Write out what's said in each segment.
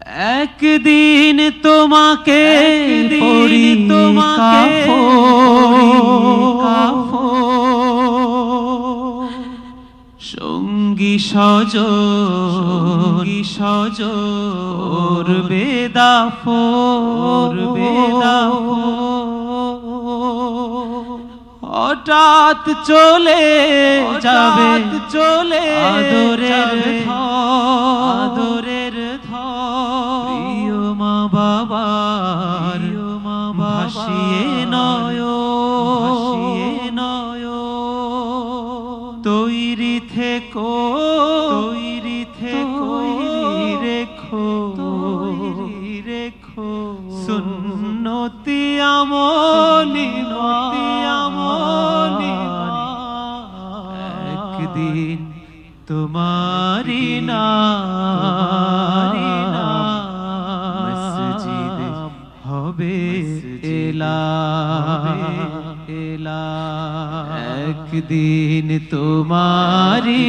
একদিন তোমাকে সঙ্গী সজোর বেদাফোর হঠাৎ চলে যাবে আদরের প্রিয় মা বাবার ভাসিয়ে নয় তৈরি থেকো রেখো সুন্নতি আমলি একদিন তোমারি মসজিদে হবে এলা একদিন তোমারি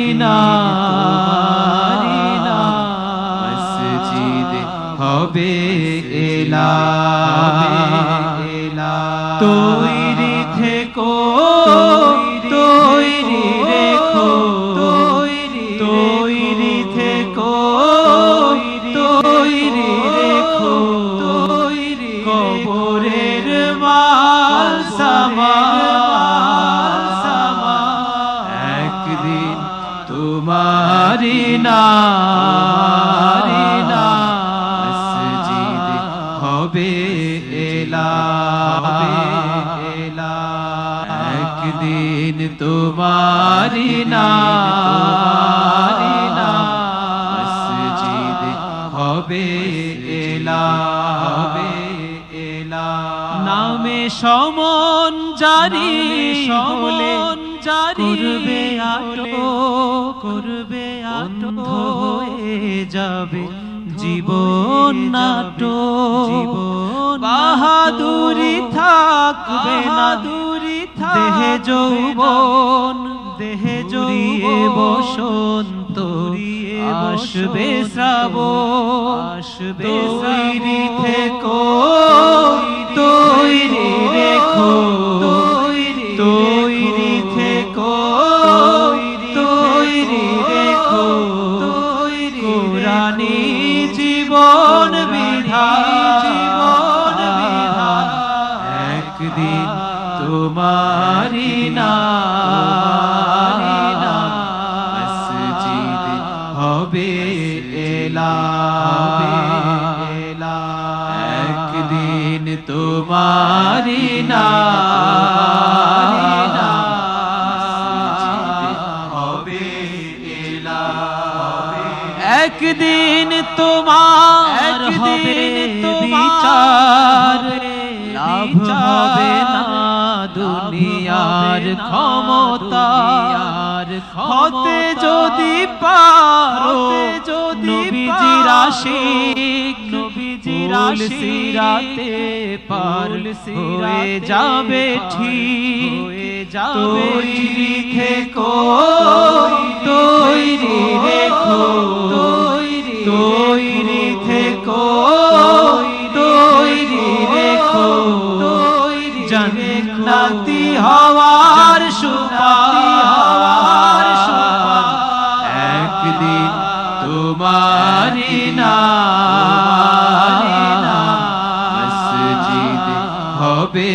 মসজিদে হবে এলা তৈরি থেকো তৈরি রেখো তৈরি থেকো তৈরি রেখো কবরের মাল সামান একদিন তোমারি মসজিদে হবে এলা একদিন তোমারি মসজিদে হবে এলা নামে সমন জারি করবে আটো হয়ে যাবে জীবন নাটক বাহাদুরি থাকবে না দেহে যৌবন বসন্ত আসবে শ্রাবণ তৈরি থেকো তৈরি রেখো তৈরি থেকো তৈরি রেখো কোরআনী জীবন বিধান একদিন তোমারি মসজিদে হবে এলা একদিন তোমারি হবে এলা একদিন তোমার হবে বিচার লাভ হবে না দুনিয়ার ক্ষমতা হতে যদি পারো নবীজির আশিক সিরাতে পার হয়ে যাবে ঠিক তৈরি থেকো তৈরি রেখো তৈরি থেকো তৈরি রেখো জান্নাতি হওয়ার সুপার একদিন তোমারি মসজিদে হবে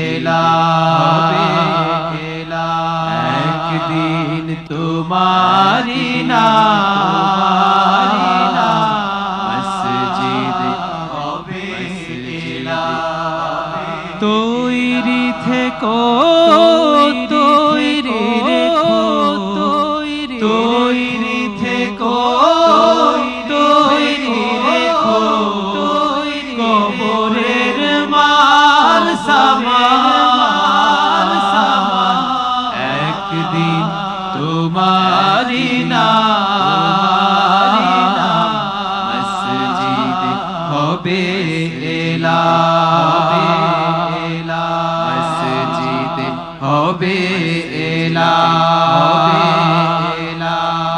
এলা একদিন তোমারি মসজিদে হবে এলা তৈরি থেকো তৈরি রেখো তৈরি থেকো তৈরি রেখো কবরের মাল সামান একদিন তোমারি মসজিদে হবে এলা মসজিদে হবে এলা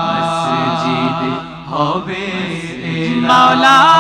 মসজিদে হবে এলা